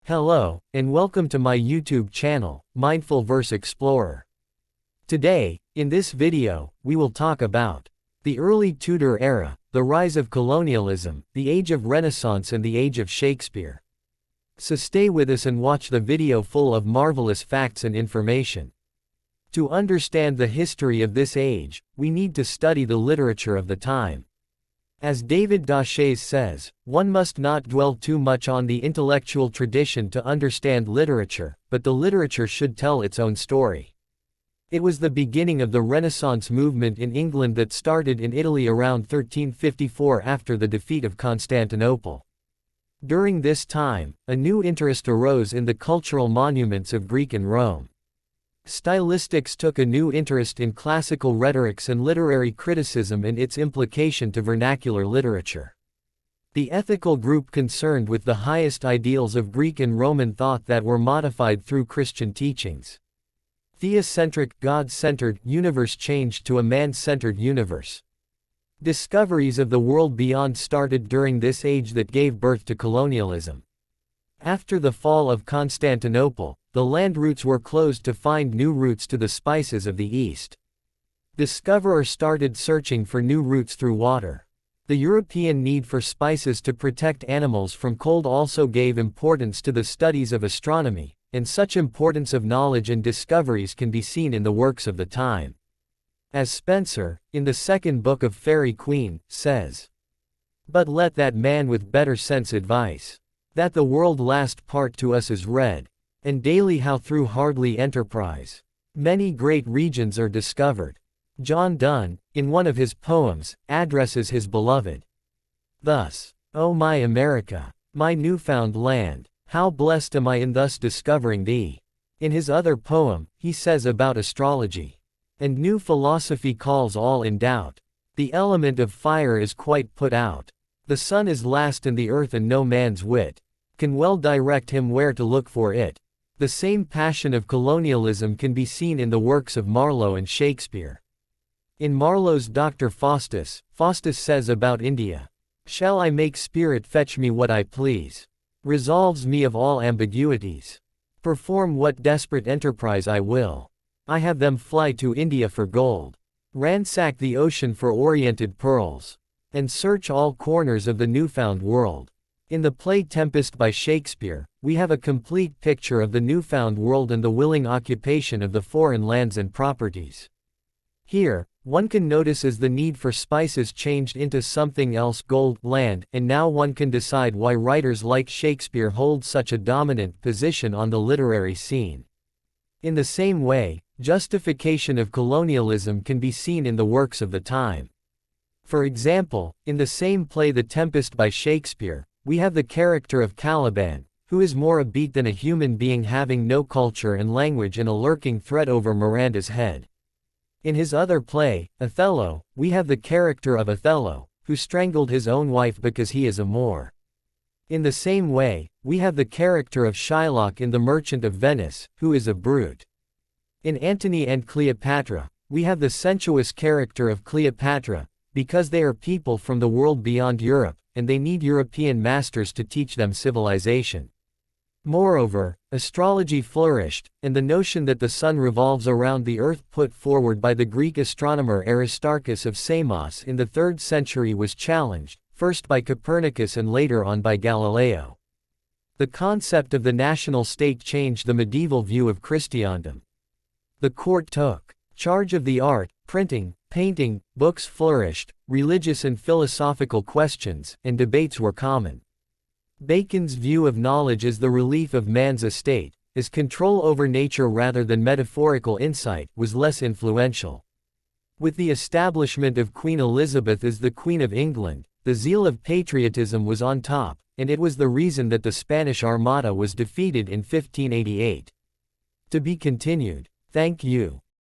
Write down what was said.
Hello, and welcome to my YouTube channel, Mindful Verse Explorer. Today, in this video, we will talk about the early Tudor era, the rise of colonialism, the age of Renaissance and the age of Shakespeare. So stay with us and watch the video full of marvelous facts and information. To understand the history of this age, we need to study the literature of the time. As David Dauchets says, one must not dwell too much on the intellectual tradition to understand literature, but the literature should tell its own story. It was the beginning of the Renaissance movement in England that started in Italy around 1354 after the defeat of Constantinople. During this time, a new interest arose in the cultural monuments of Greece and Rome. Stylistics took a new interest in classical rhetorics and literary criticism and its implication to vernacular literature. The ethical group concerned with the highest ideals of Greek and Roman thought that were modified through Christian teachings. Theocentric, God-centered universe changed to a man-centered universe. Discoveries of the world beyond started during this age that gave birth to colonialism. After the fall of Constantinople, the land routes were closed to find new routes to the spices of the East. Discoverers started searching for new routes through water. The European need for spices to protect animals from cold also gave importance to the studies of astronomy, and such importance of knowledge and discoveries can be seen in the works of the time. As Spenser, in the second book of Faerie Queene, says, "But let that man with better sense advice, that the world last part to us is read, and daily how through hardly enterprise, many great regions are discovered." John Donne, in one of his poems, addresses his beloved thus, "O my America, my newfound land, how blessed am I in thus discovering thee." In his other poem, he says about astrology, "And new philosophy calls all in doubt. The element of fire is quite put out. The sun is last in the earth and no man's wit can well direct him where to look for it." The same passion of colonialism can be seen in the works of Marlowe and Shakespeare. In Marlowe's Dr. Faustus, Faustus says about India, "Shall I make spirit fetch me what I please? Resolves me of all ambiguities. Perform what desperate enterprise I will. I have them fly to India for gold. Ransack the ocean for oriented pearls. And search all corners of the newfound world." In the play Tempest by Shakespeare, we have a complete picture of the newfound world and the willing occupation of the foreign lands and properties. Here, one can notice as the need for spices changed into something else, gold, land, and now one can decide why writers like Shakespeare hold such a dominant position on the literary scene. In the same way, justification of colonialism can be seen in the works of the time. For example, in the same play The Tempest by Shakespeare, we have the character of Caliban, who is more a beast than a human being, having no culture and language and a lurking threat over Miranda's head. In his other play, Othello, we have the character of Othello, who strangled his own wife because he is a Moor. In the same way, we have the character of Shylock in The Merchant of Venice, who is a brute. In Antony and Cleopatra, we have the sensuous character of Cleopatra, because they are people from the world beyond Europe, and they need European masters to teach them civilization. Moreover, astrology flourished, and the notion that the sun revolves around the earth put forward by the Greek astronomer Aristarchus of Samos in the 3rd century was challenged, first by Copernicus and later on by Galileo. The concept of the national state changed the medieval view of Christendom. The court took charge of the art, printing, painting, books flourished, religious and philosophical questions and debates were common. Bacon's view of knowledge as the relief of man's estate, as control over nature rather than metaphorical insight, was less influential. With the establishment of Queen Elizabeth as the Queen of England, the zeal of patriotism was on top, and it was the reason that the Spanish Armada was defeated in 1588. To be continued. Thank you.